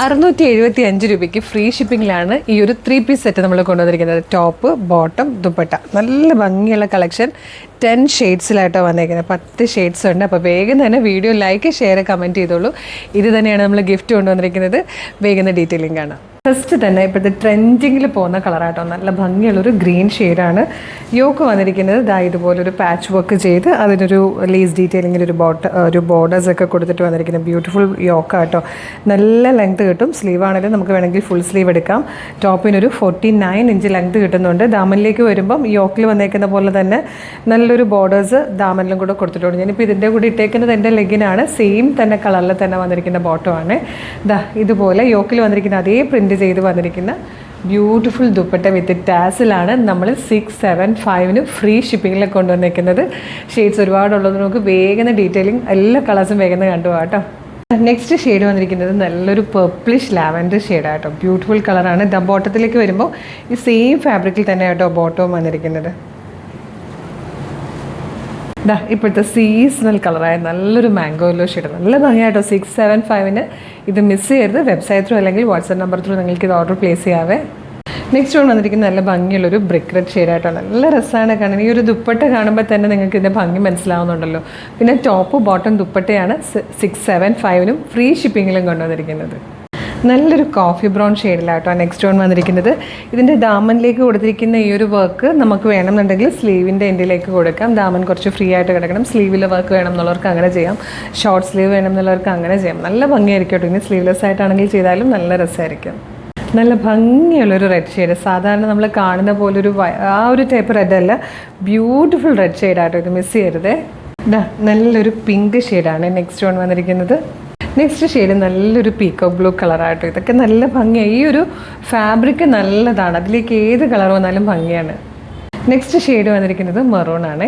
675 രൂപയ്ക്ക് ഫ്രീ ഷിപ്പിങ്ങിലാണ് ഈ ഒരു 3 പീസ് സെറ്റ് നമ്മൾ കൊണ്ടുവന്നിരിക്കുന്നത്. Top, bottom, dupatta. നല്ല ഭംഗിയുള്ള കളക്ഷൻ. 10 ഷെയ്ഡ്സിലായിട്ടോ വന്നേക്കുന്നത്. 10 ഷെയ്ഡ്സ് ഉണ്ട്. അപ്പോൾ വേഗം തന്നെ വീഡിയോ ലൈക്ക്, ഷെയർ, കമൻറ്റ് ചെയ്തോളൂ. ഇത് തന്നെയാണ് നമ്മൾ ഗിഫ്റ്റ് കൊണ്ടുവന്നിരിക്കുന്നത്. വേഗം ഡീറ്റെയിലിംഗ് കാണാം. ഫസ്റ്റ് തന്നെ ഇപ്പോഴത്തെ ട്രെൻഡിങ്ങിൽ പോകുന്ന കളറാട്ടോ. നല്ല ഭംഗിയുള്ളൊരു ഗ്രീൻ ഷെയ്ഡാണ്. യോക്ക് വന്നിരിക്കുന്നത് ദാ ഇതുപോലൊരു പാച്ച് വർക്ക് ചെയ്ത് അതിനൊരു ലേസ് ഡീറ്റെയിലിങ്ങിൽ ഒരു ബോർഡേഴ്സൊക്കെ കൊടുത്തിട്ട് വന്നിരിക്കുന്നത്. ബ്യൂട്ടിഫുൾ യോക്കാട്ടോ. നല്ല ലെങ്ത് കിട്ടും. സ്ലീവ് ആണെങ്കിലും നമുക്ക് വേണമെങ്കിൽ ഫുൾ സ്ലീവ് എടുക്കാം. ടോപ്പിനൊരു 49 ഇഞ്ച് ലെങ്ത് കിട്ടുന്നുണ്ട്. ദാമനിലേക്ക് വരുമ്പം യോക്കിൽ വന്നേക്കുന്ന പോലെ തന്നെ നല്ലൊരു ബോർഡേഴ്സ് ദാമനിലും കൂടെ കൊടുത്തിട്ടുണ്ട്. ഞാനിപ്പോൾ ഇതിൻ്റെ കൂടെ ഇട്ടേക്കുന്നത് എൻ്റെ ലെഗിനാണ്. സെയിം തന്നെ കളറിൽ തന്നെ വന്നിരിക്കുന്ന ബോട്ടമാണ്. ദാ ഇതുപോലെ യോക്കിൽ വന്നിരിക്കുന്ന അതേ പ്രിൻറ്റ് ചെയ്ത് വന്നിരിക്കുന്ന ബ്യൂട്ടിഫുൾ ദുപ്പട്ട വിത്ത് ടാസിലാണ് നമ്മൾ 675 ഫ്രീ ഷിപ്പിങ്ങിൽ കൊണ്ടുവന്നിരിക്കുന്നത്. ഷെയ്ഡ്സ് ഒരുപാടുള്ളത്. നമുക്ക് വേഗം ഡീറ്റെയിലിംഗ് എല്ലാ കളേഴ്സും വേഗം കണ്ടു കേട്ടോ. നെക്സ്റ്റ് ഷെയ്ഡ് വന്നിരിക്കുന്നത് നല്ലൊരു പർപ്പിളിഷ് ലാവൻഡർ ഷെയ്ഡാട്ടോ. ബ്യൂട്ടിഫുൾ കളറാണ്. ബോട്ടത്തിലേക്ക് വരുമ്പോൾ ഈ സെയിം ഫാബ്രിക്കിൽ തന്നെ ആട്ടോ ബോട്ടവും വന്നിരിക്കുന്നത്. ഇപ്പോഴത്തെ സീസണൽ കളറായ നല്ലൊരു മാംഗോ യെല്ലോ ഷെയ്ഡ്. നല്ല ഭംഗിയായിട്ടോ. 675 ഇത് മിസ് ചെയ്യരുത്. വെബ്സൈറ്റ് ത്രൂ അല്ലെങ്കിൽ വാട്സാപ്പ് നമ്പർ ത്രൂ നിങ്ങൾക്ക് ഇത് ഓർഡർ പ്ലേസ് ചെയ്യാവേ. നെക്സ്റ്റ് വൺ വന്നിരിക്കുന്ന നല്ല ഭംഗിയുള്ളൊരു ബ്രിക്ക് റെഡ് ഷെയ്ഡായിട്ടോ. നല്ല രസമാണ് കാണാൻ. ഈ ഒരു ദുപ്പട്ട കാണുമ്പോൾ തന്നെ നിങ്ങൾക്ക് ഇതിൻ്റെ ഭംഗി മനസ്സിലാവുന്നുണ്ടല്ലോ. പിന്നെ ടോപ്പ്, ബോട്ടം, ദുപ്പട്ടയാണ് 675 ഫ്രീ ഷിപ്പിങ്ങിലും കൊണ്ടുവന്നിരിക്കുന്നത്. നല്ലൊരു കോഫി ബ്രൗൺ ഷെയ്ഡിലാട്ടോ നെക്സ്റ്റ് വൺ വന്നിരിക്കുന്നത്. ഇതിൻ്റെ ദാമനിലേക്ക് കൊടുത്തിരിക്കുന്ന ഈ ഒരു വർക്ക് നമുക്ക് വേണമെന്നുണ്ടെങ്കിൽ സ്ലീവിൻ്റെ എൻഡിലേക്ക് കൊടുക്കാം. ദാമൻ കുറച്ച് ഫ്രീ ആയിട്ട് കിടക്കണം. സ്ലീവിൽ വർക്ക് വേണം എന്നുള്ളവർക്ക് അങ്ങനെ ചെയ്യാം. ഷോർട്ട് സ്ലീവ് വേണം എന്നുള്ളവർക്ക് അങ്ങനെ ചെയ്യാം. നല്ല ഭംഗിയായിരിക്കും കേട്ടോ. ഇനി സ്ലീവ്ലെസ് ആയിട്ടാണെങ്കിൽ ചെയ്താലും നല്ല രസമായിരിക്കും. നല്ല ഭംഗിയുള്ളൊരു റെഡ് ഷെയ്ഡ്. സാധാരണ നമ്മൾ കാണുന്ന പോലൊരു ആ ഒരു ടൈപ്പ് റെഡ് അല്ല. ബ്യൂട്ടിഫുൾ റെഡ് ഷെയ്ഡാട്ടോ. ഇത് മിസ് ചെയ്യരുതേ. നല്ലൊരു പിങ്ക് ഷെയ്ഡാണ് നെക്സ്റ്റ് വൺ വന്നിരിക്കുന്നത്. നെക്സ്റ്റ് ഷെയ്ഡ് നല്ലൊരു പീക്കോക്ക് ബ്ലൂ കളറായിട്ടോ. ഇതൊക്കെ നല്ല ഭംഗിയാണ്. ഈ ഒരു ഫാബ്രിക് നല്ലതാണ്. അതിലേക്ക് ഏത് കളർ വന്നാലും ഭംഗിയാണ്. നെക്സ്റ്റ് ഷെയ്ഡ് വന്നിരിക്കുന്നത് മെറൂണാണ്.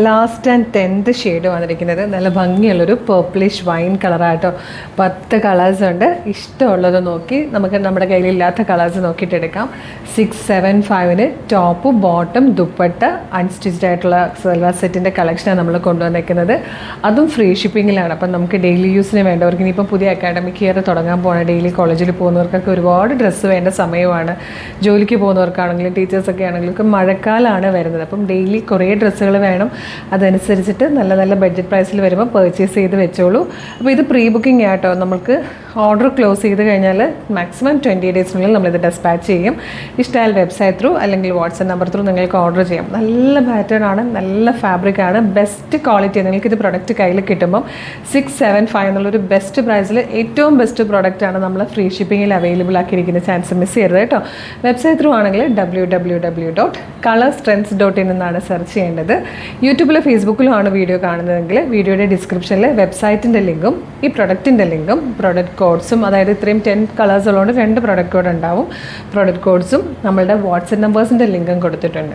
ലാസ്റ്റ് ആൻഡ് 10th ഷെയ്ഡ് വന്നിരിക്കുന്നത് നല്ല ഭംഗിയുള്ളൊരു പർപ്പിളിഷ് വൈൻ കളറായിട്ടോ. 10 കളേഴ്സ് ഉണ്ട്. ഇഷ്ടമുള്ളത് നോക്കി നമുക്ക് നമ്മുടെ കയ്യിലില്ലാത്ത കളേഴ്സ് നോക്കിയിട്ട് എടുക്കാം. 675 ടോപ്പ്, ബോട്ടം, ദുപ്പട്ട, അൺസ്റ്റിച്ച്ഡ് ആയിട്ടുള്ള സൽവാർ സെറ്റിൻ്റെ കളക്ഷനാണ് നമ്മൾ കൊണ്ടുവന്നിരിക്കുന്നത്. അതും ഫ്രീ ഷിപ്പിങ്ങിലാണ്. അപ്പം നമുക്ക് ഡെയിലി യൂസിന് വേണ്ടവർക്ക് ഇനിയിപ്പം പുതിയ അക്കാഡമിക് ഇയർ തുടങ്ങാൻ പോകണം. ഡെയിലി കോളേജിൽ പോകുന്നവർക്കൊക്കെ ഒരുപാട് ഡ്രസ്സ് വേണ്ട സമയമാണ്. ജോലിക്ക് പോകുന്നവർക്കാണെങ്കിലും ടീച്ചേഴ്സൊക്കെ ആണെങ്കിലും മഴക്കാലമാണ് വരുന്നത്. അപ്പം ഡെയിലി കുറേ ഡ്രസ്സുകൾ വേണം. അതനുസരിച്ചിട്ട് നല്ല നല്ല ബഡ്ജറ്റ് പ്രൈസിൽ വരുമ്പോൾ പർച്ചേസ് ചെയ്ത് വെച്ചോളൂ. അപ്പോൾ ഇത് പ്രീ ബുക്കിംഗ് ആട്ടോ. നമുക്ക് ഓർഡർ ക്ലോസ് ചെയ്ത് കഴിഞ്ഞാൽ മാക്സിമം 20 ഡേയ്സിനുള്ളിൽ നമ്മളിത് ഡെസ്പാച്ച് ചെയ്യും. ഇഷ്ടമായാൽ വെബ്സൈറ്റ് ത്രൂ അല്ലെങ്കിൽ വാട്സാപ്പ് നമ്പർ ത്രൂ നിങ്ങൾക്ക് ഓർഡർ ചെയ്യാം. നല്ല പാറ്റേൺ ആണ്. നല്ല ഫാബ്രിക് ആണ്. Best quality. നിങ്ങൾക്കിത് പ്രൊഡക്റ്റ് കയ്യിൽ കിട്ടുമ്പം 675 എന്നുള്ളൊരു ബെസ്റ്റ് പ്രൈസിൽ ഏറ്റവും ബെസ്റ്റ് പ്രോഡക്റ്റാണ് നമ്മൾ ഫ്രീ ഷിപ്പിങ്ങിൽ അവൈലബിൾ ആക്കിയിരിക്കുന്ന. ചാൻസ് മിസ് ചെയ്യരുത് കേട്ടോ. വെബ്സൈറ്റ് ത്രൂ ആണെങ്കിൽ www.colorstrends.in എന്നാണ് സെർച്ച് ചെയ്യേണ്ടത്. യൂട്യൂബിലോ ഫേസ്ബുക്കിലോ ആണ് വീഡിയോ കാണുന്നതെങ്കിൽ വീഡിയോയുടെ ഡിസ്ക്രിപ്ഷനിൽ വെബ്സൈറ്റിൻ്റെ ലിങ്കും ഈ പ്രൊഡക്റ്റിൻ്റെ ലിങ്കും പ്രൊഡക്റ്റ് കോഡ്സും, അതായത് ഇത്രയും 10 കളേഴ്സ് ഉള്ളതുകൊണ്ട് 2 പ്രൊഡക്റ്റ് കോഡ് ഉണ്ടാവും. പ്രൊഡക്റ്റ് കോഡ്സും നമ്മളുടെ വാട്സപ്പ് നമ്പേഴ്സിൻ്റെ ലിങ്കും കൊടുത്തിട്ടുണ്ട്.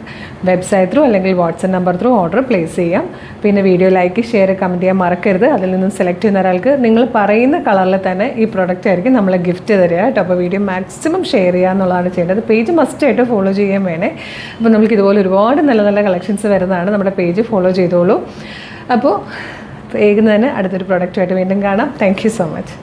വെബ്സൈറ്റ് ത്രൂ അല്ലെങ്കിൽ WhatsApp number through order place ചെയ്യാം. പിന്നെ വീഡിയോ ലൈക്ക്, ഷെയർ, കമൻറ്റ് ചെയ്യാൻ മറക്കരുത്. അതിൽ നിന്നും സെലക്ട് ചെയ്യുന്ന ഒരാൾക്ക് നിങ്ങൾ പറയുന്ന കളറിൽ തന്നെ ഈ പ്രൊഡക്റ്റ് ആയിരിക്കും നമ്മൾ ഗിഫ്റ്റ് തരിക കേട്ടോ. അപ്പോൾ വീഡിയോ മാക്സിമം ഷെയർ ചെയ്യുക എന്നുള്ളതാണ് ചെയ്യേണ്ടത്. പേജ് മസ്റ്റായിട്ട് ഫോളോ ചെയ്യാൻ വേണേ. അപ്പോൾ നമുക്ക് ഇതുപോലെ ഒരുപാട് നല്ല നല്ല കളക്ഷൻസ് വരുന്നതാണ്. നമ്മുടെ പേജ് ഫോളോ ചെയ്തോളൂ. അപ്പോൾ വേഗം തന്നെ അടുത്തൊരു പ്രൊഡക്റ്റുമായിട്ട് വീണ്ടും കാണാം. Thank you so much.